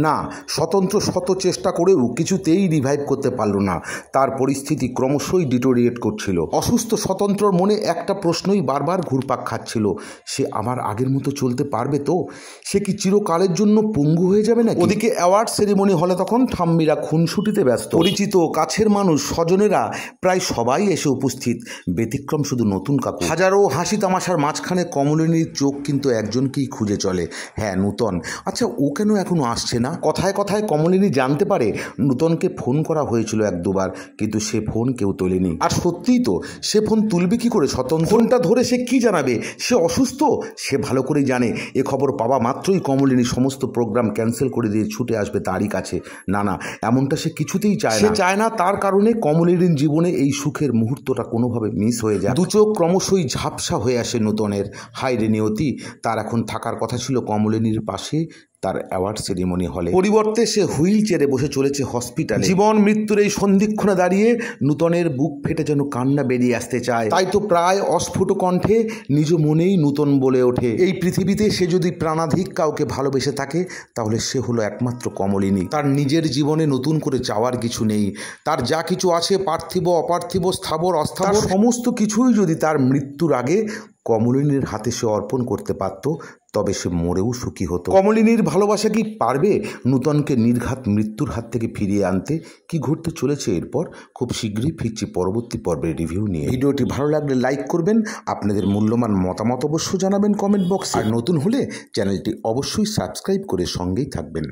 না, স্বতন্ত্র শত চেষ্টা করেও কিছুতেই রিভাইভ করতে পারল না। তার পরিস্থিতি ক্রমশই ডিটোরিয়েট করছিল। অসুস্থ স্বতন্ত্রর মনে একটা প্রশ্নই বারবার ঘুরপাক খাচ্ছিল, সে আবার আগের মতো চলতে পারবে তো? সে কি চিরকালের জন্য পঙ্গু হয়ে যাবে না? ওদিকে অ্যাওয়ার্ড সেরিমনি হলে তখন ঠাম্মিরা খুনসুটিতে ব্যস্ত। পরিচিত কাছের মানুষ, স্বজনেরা প্রায় সবাই এসে উপস্থিত, ব্যতিক্রম শুধু নতুন কাকু। হাজারো হাসি তামাশার মাঝখানে কমলিনীর চোখ কিন্তু একজনকেই খুঁজে চলে। হ্যাঁ, নূতন। আচ্ছা, ও কেন এখনো আসছে না? কথায় কথায় কমলিনী জানতে পারে নূতনকে ফোন করা হয়েছিল এক দুবার, কিন্তু সে ফোন কেউ তোলেনি। আর সত্যিই তো, সে ফোন তুলবে কি করে? স্বতন্ত্র ফোনটা ধরে সে কি জানাবে? সে অসুস্থ, সে ভালো করেই জানে। এ খবর পাওয়া মাত্রই কমলিনী সমস্ত প্রোগ্রাম ক্যান্সেল করে দিয়ে ছুটে আসবে তারই কাছে। না না, এমনটা সে কিছুতেই চায় না। সে চায় না তার কারণে কমলিনীর জীবনে এই সুখের মুহূর্তটা কোনোভাবে মিস হয়ে যায়। দু চোখ ক্রমশই ঝাপসা হয়ে আসে নূতনের। হায় রে নিয়তি, তার এখন থাকার কথা ছিল কমলিনীর পাশে তার অ্যাওয়ার্ড সেরিমনি হলে, পরিবর্তে সে হুইল চেয়ারে বসে চলেছে হসপিটালে। জীবন মৃত্যুর এই সন্ধিক্ষণে দাঁড়িয়ে নূতনের বুক ফেটে যেন কান্না বেরিয়ে আসতে চায়। তাই তো প্রায় অস্ফুট কণ্ঠে নিজ মনেই নূতন বলে ওঠে, এই পৃথিবীতে সে যদি প্রাণাধিক কাউকে ভালোবেসে থাকে তাহলে সে হলো একমাত্র কমলিনী। তার নিজের জীবনে নতুন করে চাওয়ার কিছু নেই। তার যা কিছু আছে, পার্থিব অপার্থিব, স্থাবর অস্থাবর, সমস্ত কিছুই যদি তার মৃত্যুর আগে কমলিনীর হাতে সে অর্পণ করতে পারত, তবে সে মরেও সুখী হতো। কমলিনীর ভালোবাসা কি পারবে নূতনকে নির্ঘাত মৃত্যুর হাত থেকে ফিরিয়ে আনতে? কি ঘটতে চলেছে এরপর? খুব শীঘ্রই ফিরছি পরবর্তী পর্বের রিভিউ নিয়ে। ভিডিওটি ভালো লাগলে লাইক করবেন, আপনাদের মূল্যবান মতামত অবশ্যই জানাবেন কমেন্ট বক্সে। আর নতুন হলে চ্যানেলটি অবশ্যই সাবস্ক্রাইব করে সঙ্গেই থাকবেন।